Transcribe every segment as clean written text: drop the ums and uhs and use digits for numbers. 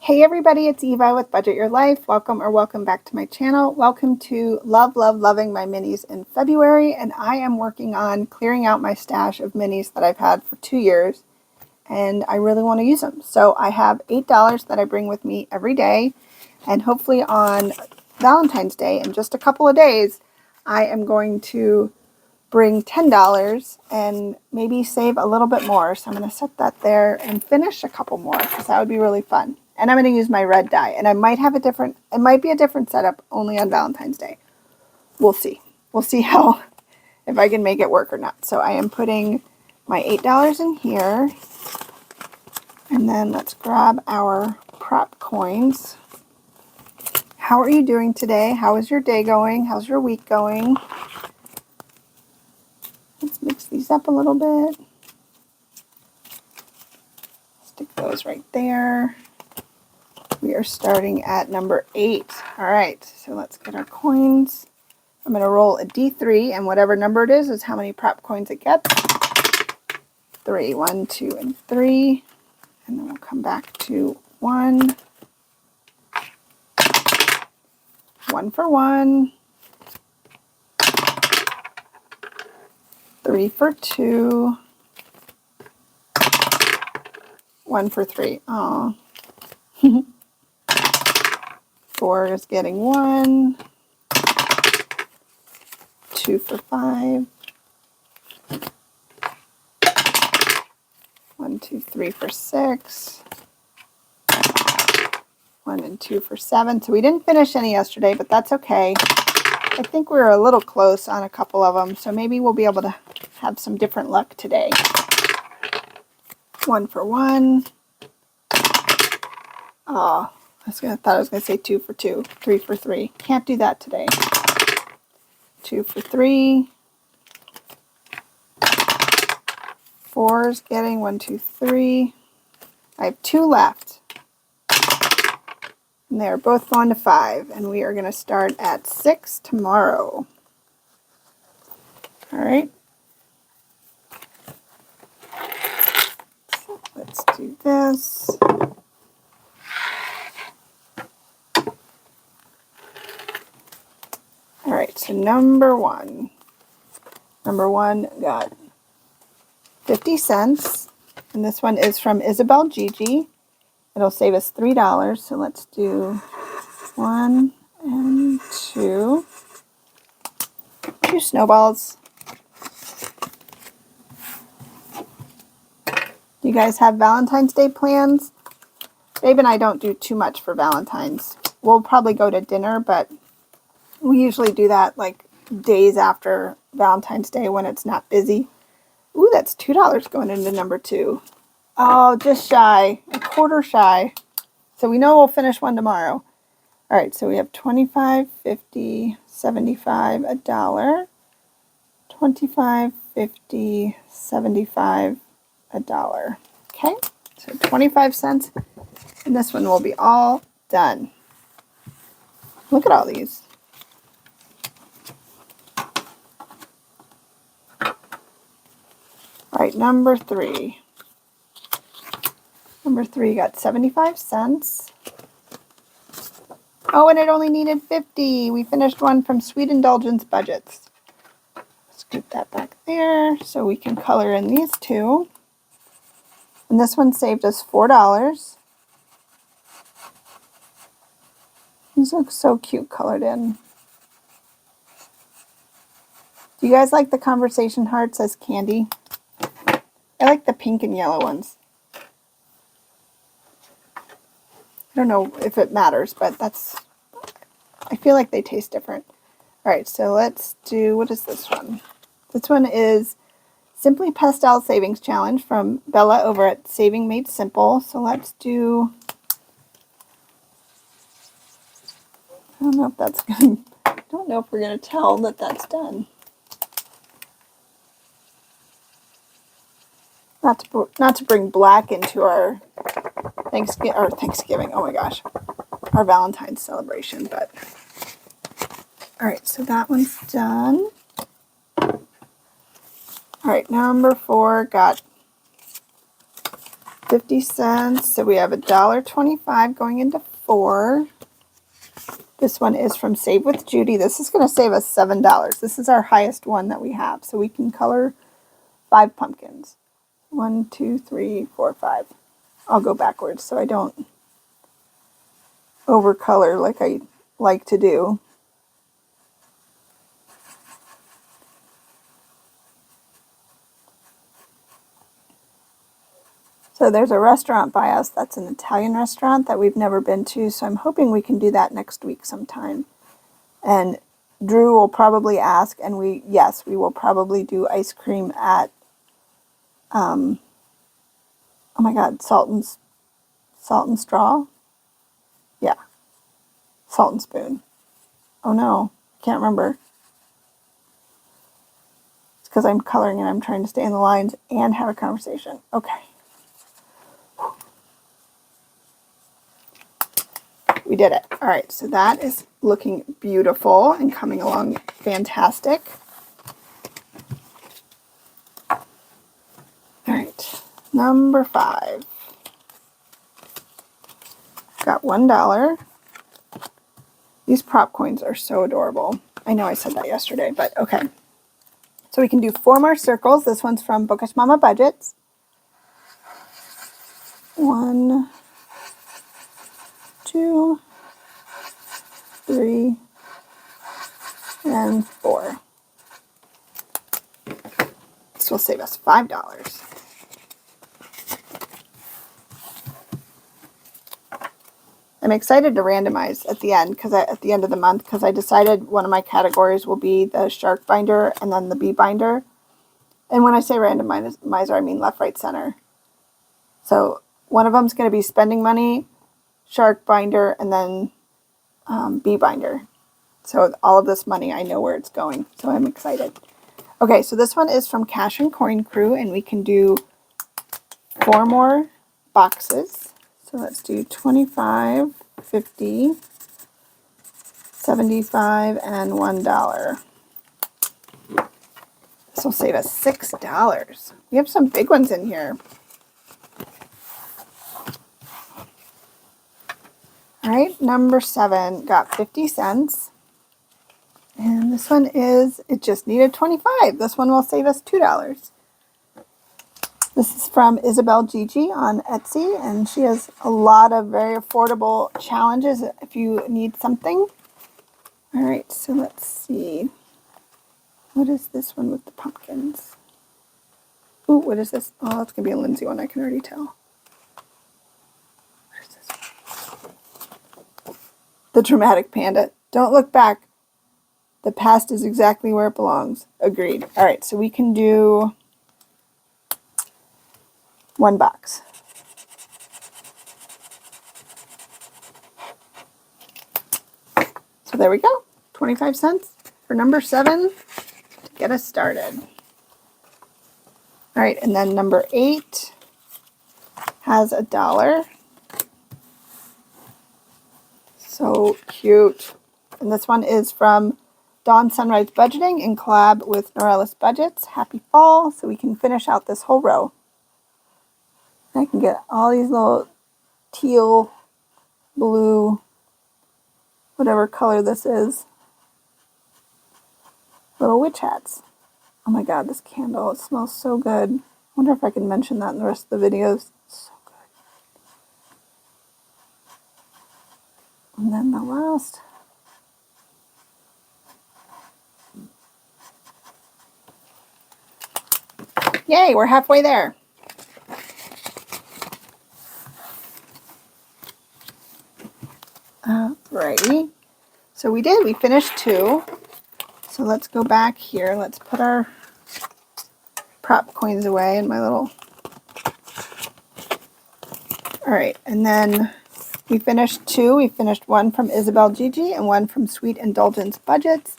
Hey everybody, it's Eva with Budget Your Life. Welcome back to my channel. Welcome to Loving my minis in February, and I am working on clearing out my stash of minis that I've had for 2 years, and I really want to use them. So I have $8 that I bring with me every day, and hopefully on Valentine's Day, in just a couple of days, I am going to bring $10 and maybe save a little bit more. So I'm going to set that there and finish a couple more because that would be really fun. And I'm going to use my red dye, and I might have it might be a different setup only on Valentine's Day. We'll see. We'll see if I can make it work or not. So I am putting my $8 in here, and then let's grab our prop coins. How are you doing today? How is your day going? How's your week going? Let's mix these up a little bit. Stick those right there. We are starting at number 8. All right, so let's get our coins. I'm going to roll a D3, and whatever number it is how many prop coins it gets. 3, 1, 2, and 3. And then we'll come back to 1. 1 for 1. 3 for 2. 1 for 3. Aw. 4 is getting 1. 2 for 5. 1, 2, 3 for 6. 1 and 2 for 7. So we didn't finish any yesterday, but that's okay. I think we were a little close on a couple of them, so maybe we'll be able to have some different luck today. 1 for 1. Oh, I thought I was going to say 2 for 2. 3 for 3. Can't do that today. 2 for 3. 4 is getting 1, 2, 3. I have 2 left. And they're both going to 5. And we are going to start at 6 tomorrow. All right. So let's do this. All right, so number 1. Number 1 got 50 cents. And this one is from Isabel Gigi. It'll save us $3. So let's do 1 and 2. 2 snowballs. Do you guys have Valentine's Day plans? Babe and I don't do too much for Valentine's. We'll probably go to dinner, but we usually do that like days after Valentine's Day when it's not busy. Ooh, that's $2 going into number 2. Oh, just shy. A quarter shy. So we know we'll finish one tomorrow. All right, so we have 25, 50, 75, $1. 25, 50, 75, $1. Okay, so 25 cents. And this one will be all done. Look at all these. All right, number 3. Number 3 got 75 cents. Oh, and it only needed 50. We finished one from Sweet Indulgence Budgets. Scoot that back there so we can color in these 2. And this one saved us $4. These look so cute colored in. Do you guys like the conversation hearts as candy? I like the pink and yellow ones. I don't know if it matters, but I feel like they taste different. All right, so let's do, what is this one? This one is Simply Pastel Savings Challenge from Bella over at Saving Made Simple. So let's do, I don't know if that's going to, I don't know if we're going to tell that that's done. Not to bring black into our Thanksgiving, oh my gosh, our Valentine's celebration, but all right, so that one's done. All right, number 4 got 50 cents. So we have $1.25 going into 4. This one is from Save with Judy. This is going to save us $7. This is our highest one that we have. So we can color 5 pumpkins. 1, 2, 3, 4, 5. I'll go backwards so I don't overcolor like I like to do. So there's a restaurant by us that's an Italian restaurant that we've never been to, so I'm hoping we can do that next week sometime. And Drew will probably ask, and we will probably do ice cream at, oh my God, Salt and Straw? Yeah, Salt and Spoon. Oh no, can't remember. It's because I'm coloring and I'm trying to stay in the lines and have a conversation. Okay. We did it. All right, so that is looking beautiful and coming along fantastic. All right, number 5. Got $1. These prop coins are so adorable. I know I said that yesterday, but okay. So we can do 4 more circles. This one's from Bookish Mama Budgets. 1, 2, 3, and 4. This will save us $5. I'm excited to randomize at the end at the end of the month because I decided one of my categories will be the shark binder and then the bee binder. And when I say randomizer, I mean left, right, center. So one of them is going to be spending money, shark binder, and then bee binder. So all of this money, I know where it's going. So I'm excited. Okay, so this one is from Cash and Coin Crew, and we can do 4 more boxes. So let's do 25, 50, 75, and $1. This will save us $6. We have some big ones in here. All right, number 7 got 50 cents. And this one is, it just needed 25. This one will save us $2. This is from Isabel Gigi on Etsy, and she has a lot of very affordable challenges if you need something. All right, so let's see. What is this one with the pumpkins? Ooh, what is this? Oh, it's going to be a Lindsay one, I can already tell. What is this one? The Dramatic Panda. Don't look back. The past is exactly where it belongs. Agreed. All right, so we can do 1 box. So there we go. 25 cents for number 7 to get us started. All right, and then number 8 has $1. So cute. And this one is from Dawn Sunrise Budgeting in collab with Norellis Budgets. Happy fall, so we can finish out this whole row. I can get all these little teal, blue, whatever color this is, little witch hats. Oh my God, this candle, it smells so good. I wonder if I can mention that in the rest of the videos. It's so good. And then the last. Yay, we're halfway there. Alrighty. So we finished 2. So let's go back here. Let's put our prop coins away in my little... Alright, and then we finished 2. We finished 1 from Isabel Gigi and 1 from Sweet Indulgence Budgets.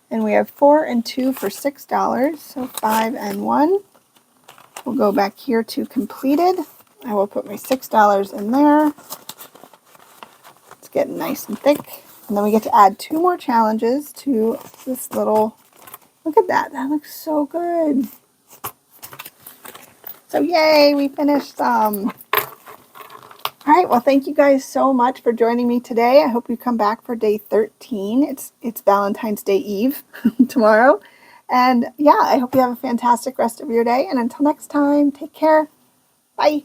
And we have 4 and 2 for $6. So 5 and 1. We'll go back here to completed. I will put my $6 in there. It's getting nice and thick. And then we get to add 2 more challenges to this little, look at that. That looks so good. So yay, we finished some. All right, well, thank you guys so much for joining me today. I hope you come back for day 13. It's Valentine's Day Eve tomorrow. And yeah, I hope you have a fantastic rest of your day. And until next time, take care. Bye.